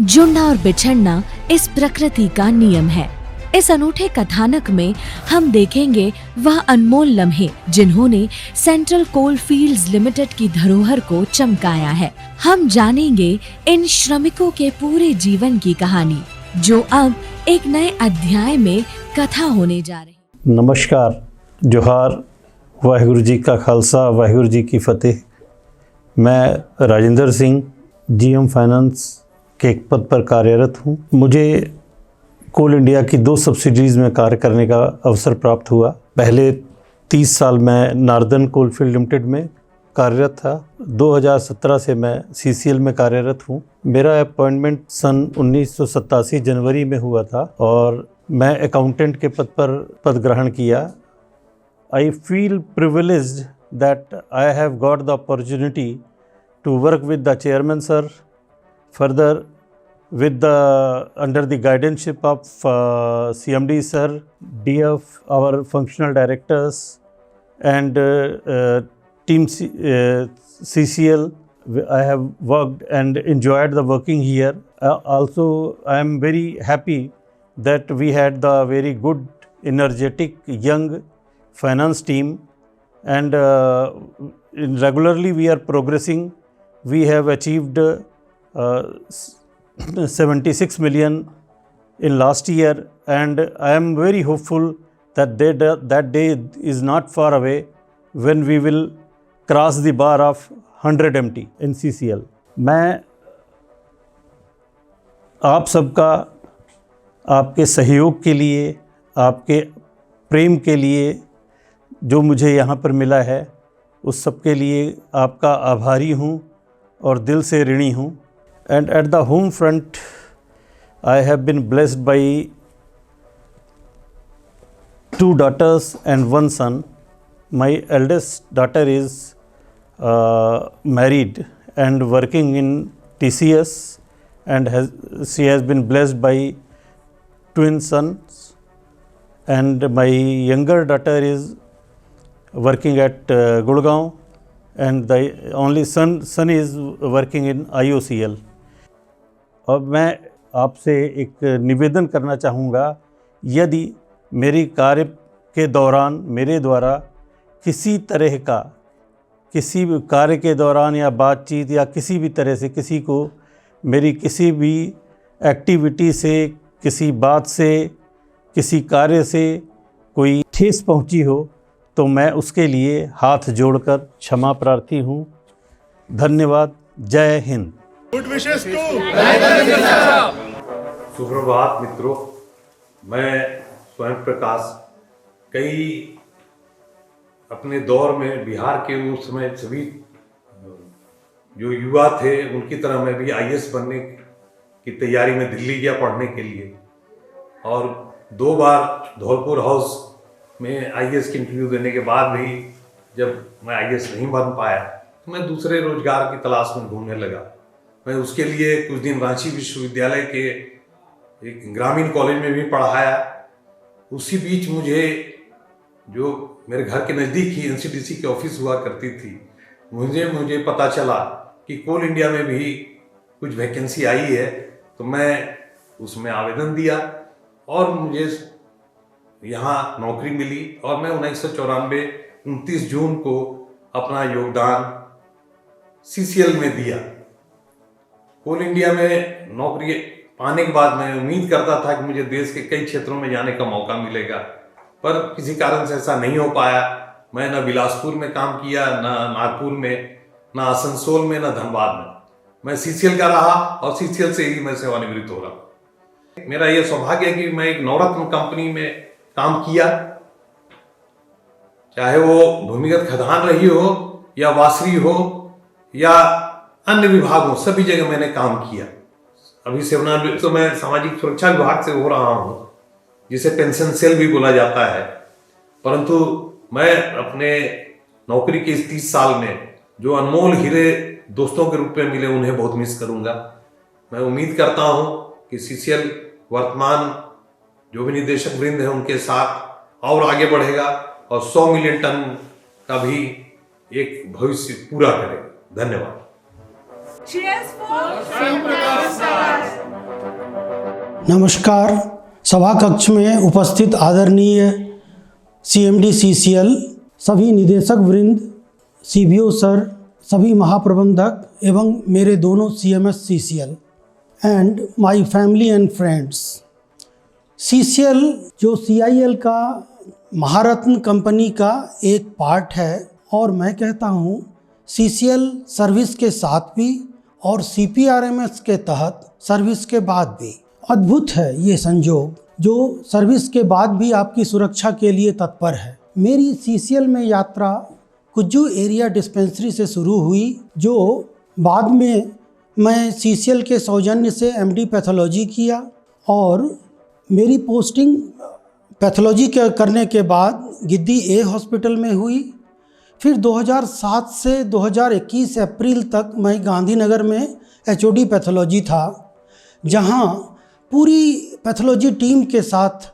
जुड़ना और बिछड़ना इस प्रकृति का नियम है। इस अनूठे कथानक में हम देखेंगे वह अनमोल लम्हे जिन्होंने सेंट्रल कोल फील्ड्स लिमिटेड की धरोहर को चमकाया है। हम जानेंगे इन श्रमिकों के पूरे जीवन की कहानी, जो अब एक नए अध्याय में कथा होने जा रही। नमस्कार, जोहार, वाहिगुरु जी का खालसा, वाहिगुरु जी की फतेह। मैं राजेंद्र सिंह जीएम फाइनेंस के एक पद पर कार्यरत हूँ। मुझे कोल इंडिया की 2 सब्सिडीज़ में कार्य करने का अवसर प्राप्त हुआ। पहले 30 साल मैं नॉर्दर्न कोलफील्ड लिमिटेड में कार्यरत था। 2017 से मैं सीसीएल में कार्यरत हूँ। मेरा अपॉइंटमेंट सन 1987 जनवरी में हुआ था और मैं अकाउंटेंट के पद पर पद ग्रहण किया। I feel privileged that I have got the opportunity to work with the chairman sir, further with the under the guardianship of CMD sir, DF, our functional directors, and team CCL. I have worked and enjoyed the working here. Also, I am very happy that we had the very good, energetic, young finance team, and regularly we are progressing. We have achieved 76 million in last year, and I am very hopeful that that day is not far away when we will cross the bar of 100 MT in CCL. मैं आप सबका, आपके सहयोग के लिए, आपके प्रेम के लिए जो मुझे यहाँ पर मिला है, उस सब के लिए आपका आभारी हूँ और दिल से ऋणी हूँ। And at the home front I have been blessed by 2 daughters and 1 son. My eldest daughter is married and working in TCS, and she has been blessed by twin sons. And my younger daughter is working at Gurgaon, and the only son is working in IOCL. और मैं आपसे एक निवेदन करना चाहूँगा, यदि मेरी कार्य के दौरान मेरे द्वारा किसी तरह का, किसी भी कार्य के दौरान या बातचीत या किसी भी तरह से किसी को मेरी किसी भी एक्टिविटी से, किसी बात से, किसी कार्य से कोई ठेस पहुंची हो, तो मैं उसके लिए हाथ जोड़कर क्षमा प्रार्थी हूं। धन्यवाद। जय हिंद। Good wishes to. सुप्रभात मित्रों, मैं स्वयं प्रकाश कई अपने दौर में बिहार के उस समय सभी जो युवा थे उनकी तरह मैं भी आईएएस बनने की तैयारी में दिल्ली गया पढ़ने के लिए, और 2 बार धौलपुर हाउस में आईएएस की इंटरव्यू देने के बाद भी जब मैं आईएएस नहीं बन पाया तो मैं दूसरे रोजगार की तलाश में ढूंढने लगा। मैं उसके लिए कुछ दिन रांची विश्वविद्यालय के एक ग्रामीण कॉलेज में भी पढ़ाया। उसी बीच मुझे, जो मेरे घर के नज़दीक ही एनसीडीसी की ऑफिस हुआ करती थी, मुझे पता चला कि कोल इंडिया में भी कुछ वैकेंसी आई है, तो मैं उसमें आवेदन दिया और मुझे यहाँ नौकरी मिली। और मैं 1994 29 जून को अपना योगदान सीसीएल में दिया। कोल इंडिया में नौकरी पाने के बाद मैं उम्मीद करता था कि मुझे देश के कई क्षेत्रों में जाने का मौका मिलेगा, पर किसी कारण से ऐसा नहीं हो पाया। मैं न बिलासपुर में काम किया, न नागपुर में, न आसनसोल में, न धनबाद में। मैं सीसीएल का रहा और सीसीएल से ही मैं सेवानिवृत्त हो रहा। मेरा यह सौभाग्य है कि मैं एक नवरत्न कंपनी में काम किया, चाहे वो भूमिगत खदान रही हो या वासरी हो या अन्य विभाग हो, सभी जगह मैंने काम किया। अभी सेवानिवृत्त तो मैं सामाजिक सुरक्षा विभाग से हो रहा हूँ, जिसे पेंशन सेल भी बोला जाता है। परंतु मैं अपने नौकरी के इस 30 साल में जो अनमोल हीरे दोस्तों के रूप में मिले, उन्हें बहुत मिस करूंगा। मैं उम्मीद करता हूं कि सीसीएल वर्तमान जो भी निदेशक वृंद है उनके साथ और आगे बढ़ेगा और 100 मिलियन टन का भी एक भविष्य पूरा करेगा। धन्यवाद। Cheers for Prakash Sir. नमस्कार। सभा कक्ष में उपस्थित आदरणीय CMD CCL, सभी निदेशक वृंद, CBO सर, सभी महाप्रबंधक एवं मेरे दोनों CMS CCL and my family and friends. CCL जो CIL का महारत्न कंपनी का एक पार्ट है और मैं कहता हूँ CCL सर्विस के साथ भी और CPRMS के तहत सर्विस के बाद भी। अद्भुत है ये संजोग जो सर्विस के बाद भी आपकी सुरक्षा के लिए तत्पर है। मेरी CCL में यात्रा कुज्जू एरिया डिस्पेंसरी से शुरू हुई, जो बाद में मैं CCL के सौजन्य से MD पैथोलॉजी किया और मेरी पोस्टिंग पैथोलॉजी करने के बाद गिद्दी A हॉस्पिटल में हुई। फिर 2007 से 2021 अप्रैल तक मैं गांधीनगर में HOD पैथोलॉजी था, जहां पूरी पैथोलॉजी टीम के साथ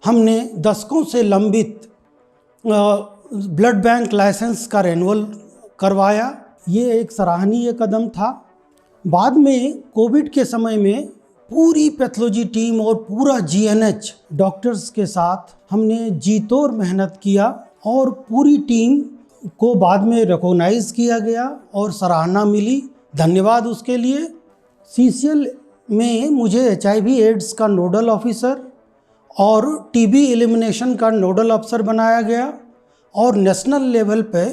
हमने दशकों से लंबित ब्लड बैंक लाइसेंस का रेन्यूअल करवाया। ये एक सराहनीय कदम था। बाद में कोविड के समय में पूरी पैथोलॉजी टीम और पूरा GNH डॉक्टर्स के साथ हमने जी-तोड़ मेहनत किया और पूरी टीम को बाद में रिकॉग्नाइज किया गया और सराहना मिली। धन्यवाद उसके लिए। CCL में मुझे HIV एड्स का नोडल ऑफिसर और TB एलिमिनेशन का नोडल अफसर बनाया गया और नेशनल लेवल पे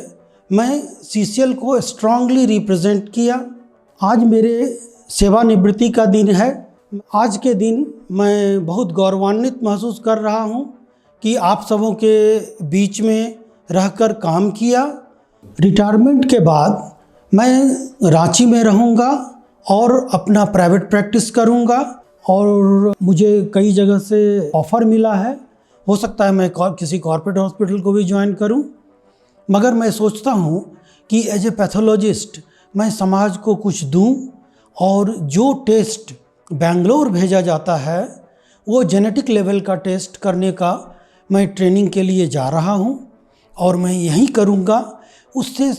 मैं CCL को स्ट्रांगली रिप्रेजेंट किया। आज मेरे सेवानिवृत्ति का दिन है। आज के दिन मैं बहुत गौरवान्वित महसूस कर रहा हूँ कि आप सबों के बीच में रहकर काम किया। रिटायरमेंट के बाद मैं रांची में रहूँगा और अपना प्राइवेट प्रैक्टिस करूँगा और मुझे कई जगह से ऑफ़र मिला है। हो सकता है मैं किसी कॉर्पोरेट हॉस्पिटल को भी ज्वाइन करूँ, मगर मैं सोचता हूँ कि एज ए पैथोलॉजिस्ट मैं समाज को कुछ दूँ और जो टेस्ट बेंगलोर भेजा जाता है वो जेनेटिक लेवल का टेस्ट करने का मैं ट्रेनिंग के लिए जा रहा हूँ और मैं यहीं करूँगा। उससे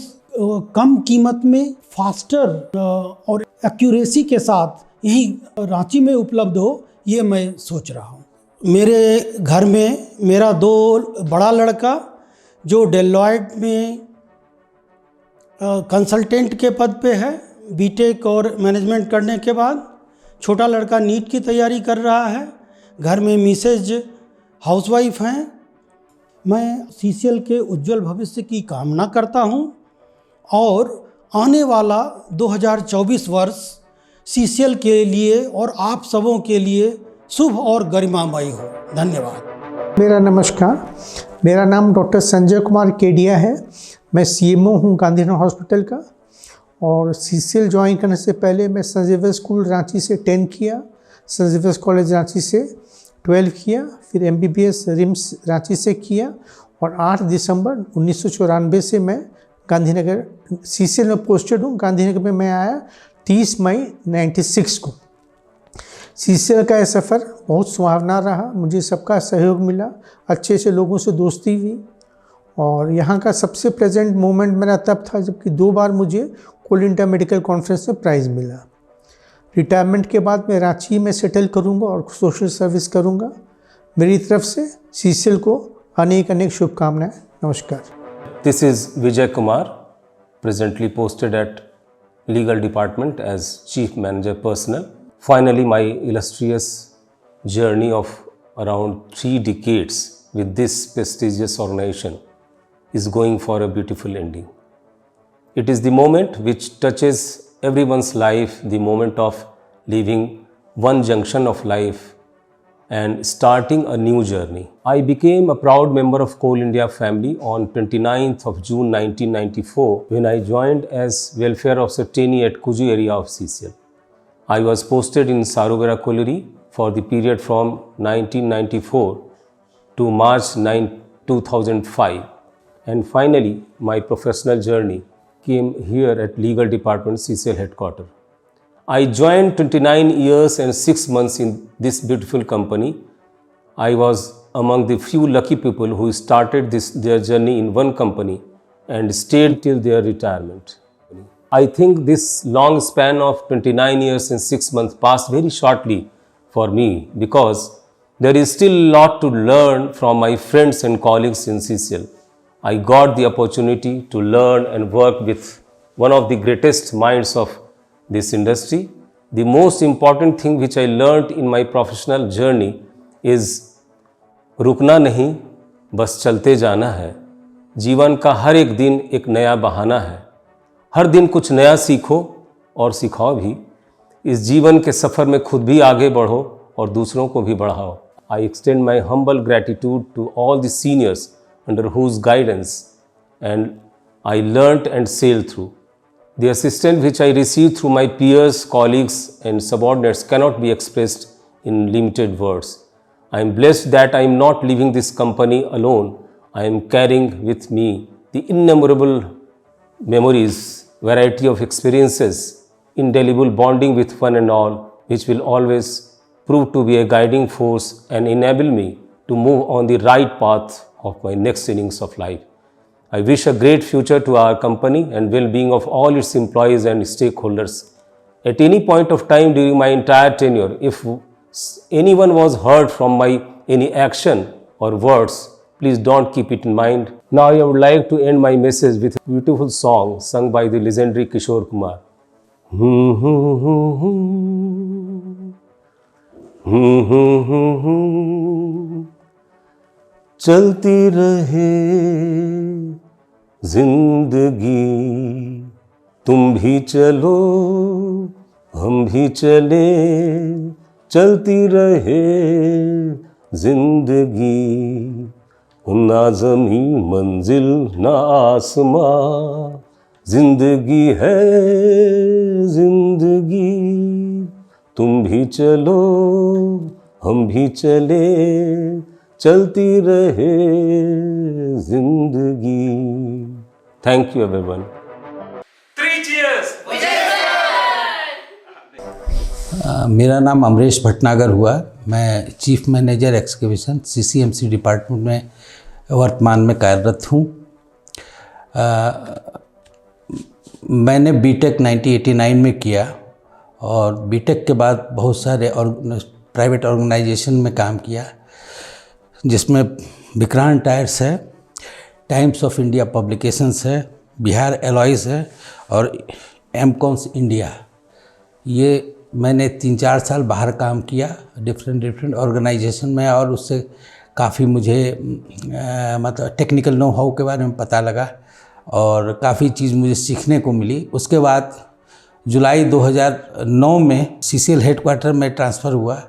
कम कीमत में फास्टर और एक्यूरेसी के साथ यही रांची में उपलब्ध हो, ये मैं सोच रहा हूँ। मेरे घर में मेरा 2 बड़ा लड़का जो डेलॉयट में कंसल्टेंट के पद पे है, बीटेक और मैनेजमेंट करने के बाद। छोटा लड़का नीट की तैयारी कर रहा है। घर में मिसेज हाउसवाइफ हैं। मैं CCL के उज्जवल भविष्य की कामना करता हूँ और आने वाला 2024 वर्ष CCL के लिए और आप सबों के लिए शुभ और गरिमामय हो। धन्यवाद। मेरा नमस्कार। मेरा नाम डॉक्टर संजय कुमार केडिया है। मैं CMO हूँ गांधीनगर हॉस्पिटल का और CCL ज्वाइन करने से पहले मैं सेंट जेवियर्स स्कूल रांची से 10 किया, सेंट जेवियर्स कॉलेज रांची से 12 किया, फिर MBBS रिम्स रांची से किया और 8 दिसंबर 1994 से मैं गांधीनगर CCL में पोस्टेड हूँ। गांधीनगर में मैं आया 30 मई 96 को। CCL का यह सफ़र बहुत सुहावना रहा। मुझे सबका सहयोग मिला, अच्छे से लोगों से दोस्ती हुई और यहाँ का सबसे प्रेजेंट मोमेंट मेरा तब था जबकि 2 बार मुझे कोल इंडिया मेडिकल कॉन्फ्रेंस में प्राइज़ मिला। रिटायरमेंट के बाद मैं रांची में सेटल करूँगा और सोशल सर्विस करूँगा। मेरी तरफ से CCL को अनेक अनेक शुभकामनाएं। नमस्कार। This is Vijay Kumar, presently posted at Legal Department as Chief Manager Personnel. Finally, my illustrious journey of around 3 decades with this prestigious organization is going for a beautiful ending. It is the moment which touches everyone's life, the moment of leaving one junction of life and starting a new journey. I became a proud member of Coal India family on 29th of June 1994 when I joined as welfare officer trainee at Kuju area of CCL. I was posted in Sarugara Colliery for the period from 1994 to March 2005, and finally my professional journey came here at Legal Department CCL headquarters. I joined 29 years and 6 months in this beautiful company. I was among the few lucky people who started their journey in one company and stayed till their retirement. I think this long span of 29 years and 6 months passed very shortly for me because there is still a lot to learn from my friends and colleagues in CCL. I got the opportunity to learn and work with one of the greatest minds of this industry. The most important thing which I learned in my professional journey is रुकना नहीं, बस चलते जाना है। जीवन का हर एक दिन एक नया बहाना है। हर दिन कुछ नया सीखो और सिखाओ भी। इस जीवन के सफ़र में खुद भी आगे बढ़ो और दूसरों को भी बढ़ाओ। I extend my humble gratitude to all the seniors under whose guidance and I learnt and sailed through. The assistance which I received through my peers, colleagues and subordinates cannot be expressed in limited words. I am blessed that I am not leaving this company alone. I am carrying with me the innumerable memories, variety of experiences, indelible bonding with one and all, which will always prove to be a guiding force and enable me to move on the right path of my next innings of life. I wish a great future to our company and well-being of all its employees and stakeholders. At any point of time during my entire tenure, if anyone was hurt from my any action or words, please don't keep it in mind. Now I would like to end my message with a beautiful song sung by the legendary Kishore Kumar. चलती रहे जिंदगी, तुम भी चलो हम भी चले, चलती रहे जिंदगी, ना ज़मीं मंजिल ना आसमां, जिंदगी है जिंदगी, तुम भी चलो हम भी चले, चलती रहे जिंदगी। Thank you everyone. मेरा नाम अमरेश भटनागर हुआ। मैं chief manager excavation CCMC department में वर्तमान में कार्यरत हूँ। मैंने बीटेक 1989 में किया और बीटेक के बाद बहुत सारे प्राइवेट ऑर्गेनाइजेशन में काम किया, जिसमें विक्रांत टायर्स है, टाइम्स ऑफ इंडिया पब्लिकेशंस है, बिहार एलॉयज़ है और एमकॉन्स इंडिया। ये मैंने 3-4 साल बाहर काम किया डिफरेंट ऑर्गेनाइजेशन में और उससे काफ़ी मुझे मतलब टेक्निकल नो हाउ के बारे में पता लगा और काफ़ी चीज़ मुझे सीखने को मिली। उसके बाद जुलाई 2009 में CCL हेडक्वार्टर में ट्रांसफ़र हुआ।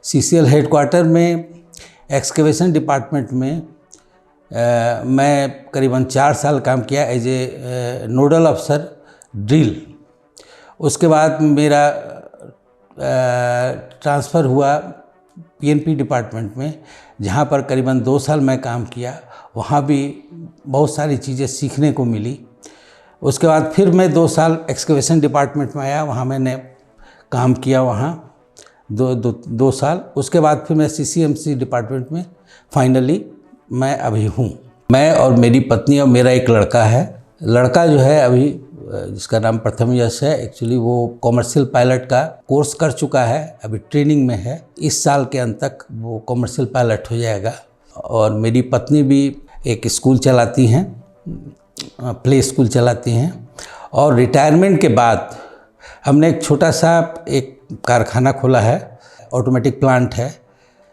CCL हेडक्वार्टर में एक्सकेवेशन डिपार्टमेंट में मैं करीबन 4 साल काम किया एज ए नोडल अफसर ड्रिल। उसके बाद मेरा ट्रांसफ़र हुआ PNP डिपार्टमेंट में, जहाँ पर करीबन 2 साल मैं काम किया। वहाँ भी बहुत सारी चीज़ें सीखने को मिली। उसके बाद फिर मैं 2 साल एक्सकेवेशन डिपार्टमेंट में आया, वहाँ मैंने काम किया वहाँ 2 साल। उसके बाद फिर मैं CCMC डिपार्टमेंट में फाइनली मैं अभी हूँ। मैं और मेरी पत्नी और मेरा एक लड़का है। लड़का जो है अभी जिसका नाम प्रथम यश है, एक्चुअली वो कॉमर्शियल पायलट का कोर्स कर चुका है, अभी ट्रेनिंग में है। इस साल के अंत तक वो कॉमर्शियल पायलट हो जाएगा। और मेरी पत्नी भी एक स्कूल चलाती हैं, प्ले स्कूल चलाती हैं। और रिटायरमेंट के बाद हमने एक छोटा सा एक कारखाना खोला है, ऑटोमेटिक प्लांट है,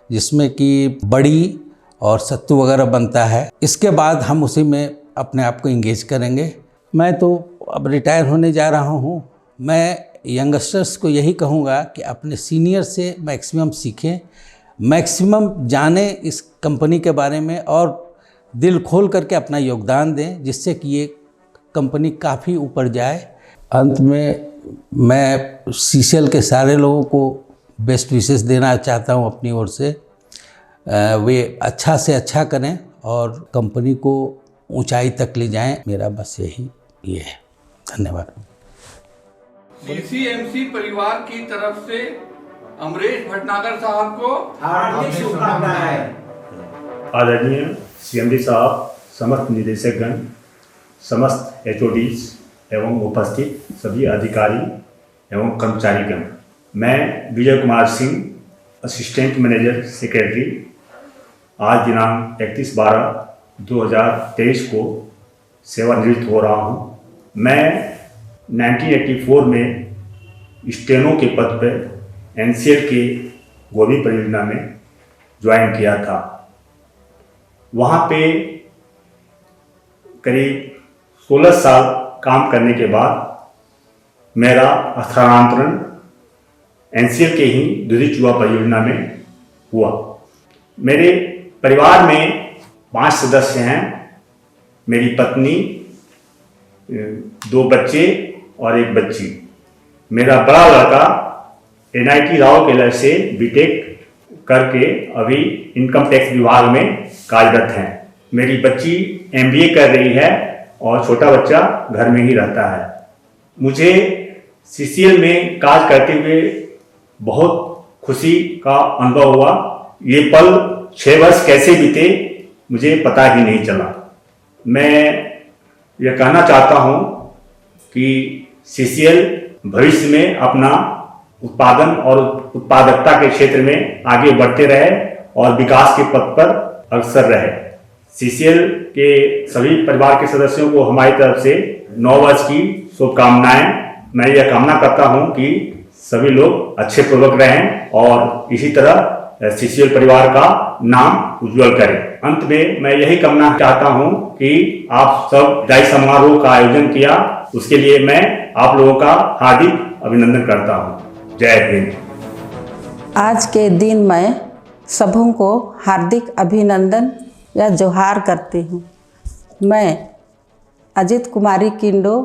जिसमें कि बड़ी और सत्तू वगैरह बनता है। इसके बाद हम उसी में अपने आप को इंगेज करेंगे। मैं तो अब रिटायर होने जा रहा हूँ। मैं यंगस्टर्स को यही कहूँगा कि अपने सीनियर से मैक्सिमम सीखें, मैक्सिमम जानें इस कंपनी के बारे में और दिल खोल करके अपना योगदान दें, जिससे कि ये कंपनी काफ़ी ऊपर जाए। अंत में मैं CCL के सारे लोगों को बेस्ट विशेस देना चाहता हूँ अपनी ओर से। वे अच्छा से अच्छा करें और कंपनी को ऊंचाई तक ले जाएं। मेरा बस यही ये है। धन्यवाद। CCMC परिवार की तरफ से अमरेश भटनागर साहब को हार्दिक शुभकामनाएं। आदरणीय CMD साहब, समस्त निदेशकगण, समस्त HODs एवं उपस्थित सभी अधिकारी एवं कर्मचारीगण, मैं Vijay Kumar Singh assistant manager secretary आज दिनांक 31/12/2023 को सेवानिवृत्त हो रहा हूँ। मैं 1984 में स्टेनो के पद पर NCL के गोभी परियोजना में ज्वाइन किया था। वहाँ पे करीब 16 साल काम करने के बाद मेरा स्थानांतरण NCL के ही दूधी चूहा परियोजना में हुआ। मेरे परिवार में 5 सदस्य हैं। मेरी पत्नी, 2 बच्चे और 1 बच्ची। मेरा बड़ा लड़का NIT राउरकेला से बीटेक करके अभी इनकम टैक्स विभाग में कार्यरत हैं। मेरी बच्ची MBA कर रही है और छोटा बच्चा घर में ही रहता है। मुझे CCL में कार्य करते हुए बहुत खुशी का अनुभव हुआ। ये पल 6 वर्ष कैसे बीते मुझे पता ही नहीं चला। मैं यह कहना चाहता हूँ कि CCL भविष्य में अपना उत्पादन और उत्पादकता के क्षेत्र में आगे बढ़ते रहे और विकास के पथ पर अग्रसर रहे। CCL के सभी परिवार के सदस्यों को हमारी तरफ से 9 वर्ष की शुभकामनाएं। मैं यह कामना करता हूं कि सभी लोग अच्छे पूर्वक रहें और इसी तरह CCL परिवार का नाम उज्जवल करें। अंत में मैं यही कहना चाहता हूं कि आप सब विदाई समारोह का आयोजन किया, उसके लिए मैं आप लोगों का हार्दिक अभिनंदन करता हूं। जय हिंद। आज के दिन मैं सबों को हार्दिक अभिनंदन या जोहार करती हूँ। मैं अजित कुमारी किंडो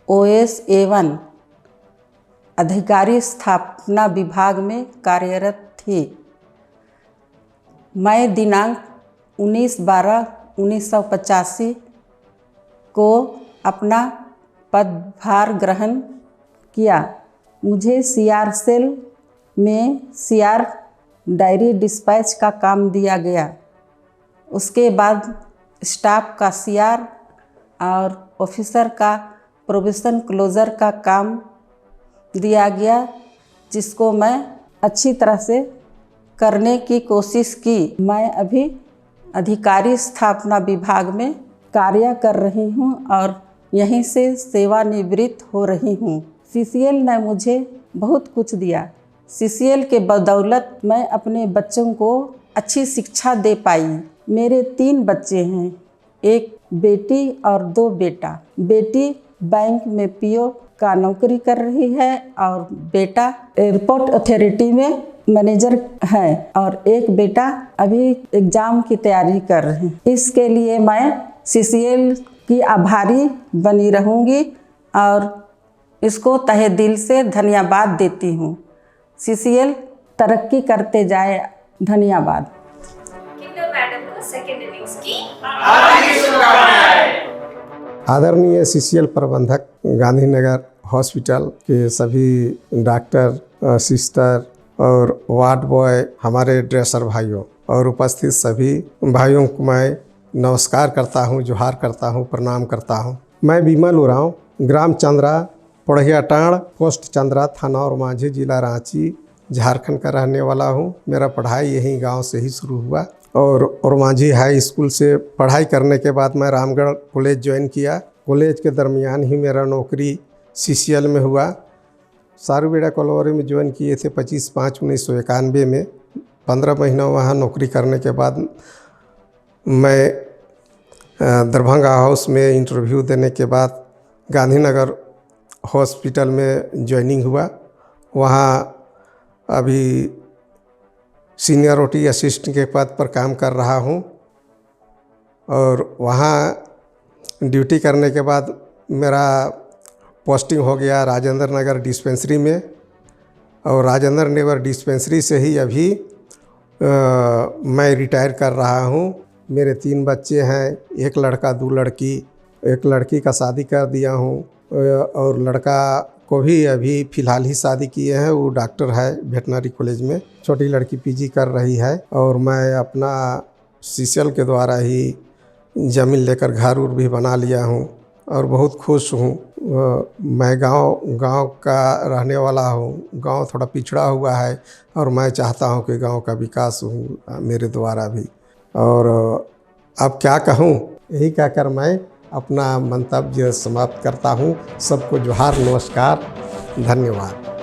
OS A1 अधिकारी स्थापना विभाग में कार्यरत थी। मैं दिनांक 19/12/1985 को अपना पदभार ग्रहण किया। मुझे CR सेल में CR डायरी डिस्पैच का काम दिया गया। उसके बाद स्टाफ का CR और ऑफिसर का प्रोविज़न क्लोज़र का काम दिया गया, जिसको मैं अच्छी तरह से करने की कोशिश की। मैं अभी अधिकारी स्थापना विभाग में कार्य कर रही हूँ और यहीं से सेवानिवृत्त हो रही हूँ। CCL ने मुझे बहुत कुछ दिया। CCL के बदौलत मैं अपने बच्चों को अच्छी शिक्षा दे पाई। मेरे 3 बच्चे हैं, 1 बेटी और 2 बेटा। बेटी बैंक में PO का नौकरी कर रही है और बेटा एयरपोर्ट अथॉरिटी में मैनेजर है और 1 बेटा अभी एग्ज़ाम की तैयारी कर रहे हैं। इसके लिए मैं CCL की आभारी बनी रहूँगी और इसको तहे दिल से धन्यवाद देती हूँ। CCL तरक्की करते जाए। धन्यवाद। किंडो मैडम को सेकंड इनिंग्स की आदरणीय CCL प्रबंधक, गांधीनगर हॉस्पिटल के सभी डॉक्टर, सिस्टर और वार्ड बॉय, हमारे ड्रेसर भाइयों और उपस्थित सभी भाइयों को मैं नमस्कार करता हूँ, जोहार करता हूँ, प्रणाम करता हूँ। मैं विमल उरांव, ग्राम चंद्रा, पढ़िया टाण, पोस्ट चंद्रा, थाना और मांझी, जिला रांची, झारखंड का रहने वाला हूँ। मेरा पढ़ाई यहीं गांव से ही शुरू हुआ और मांझी हाई स्कूल से पढ़ाई करने के बाद मैं रामगढ़ कॉलेज ज्वाइन किया। कॉलेज के दरमियान ही मेरा नौकरी CCL में हुआ। सारूबेड़ा कॉलोनी में ज्वाइन किए थे 25/5/1991 में। 15 महीना वहाँ नौकरी करने के बाद मैं दरभंगा हाउस में इंटरव्यू देने के बाद गांधीनगर हॉस्पिटल में ज्वाइनिंग हुआ। वहाँ अभी सीनियर OT असिस्टेंट के पद पर काम कर रहा हूँ और वहाँ ड्यूटी करने के बाद मेरा पोस्टिंग हो गया राजेंद्र नगर डिस्पेंसरी में और राजेंद्र नगर डिस्पेंसरी से ही अभी मैं रिटायर कर रहा हूँ। मेरे 3 बच्चे हैं, 1 लड़का 2 लड़की। 1 लड़की का शादी कर दिया हूँ और लड़का को भी अभी फ़िलहाल ही शादी किए हैं। वो डॉक्टर है वेटनरी कॉलेज में। छोटी लड़की PG कर रही है और मैं अपना CCL के द्वारा ही ज़मीन लेकर घर भी बना लिया हूँ और बहुत खुश हूँ। मैं गांव का रहने वाला हूं। गांव थोड़ा पिछड़ा हुआ है और मैं चाहता हूं कि गांव का विकास हो मेरे द्वारा भी। और अब क्या कहूं, यही कहकर मैं अपना मंतव्य समाप्त करता हूं। सबको जोहार, नमस्कार, धन्यवाद।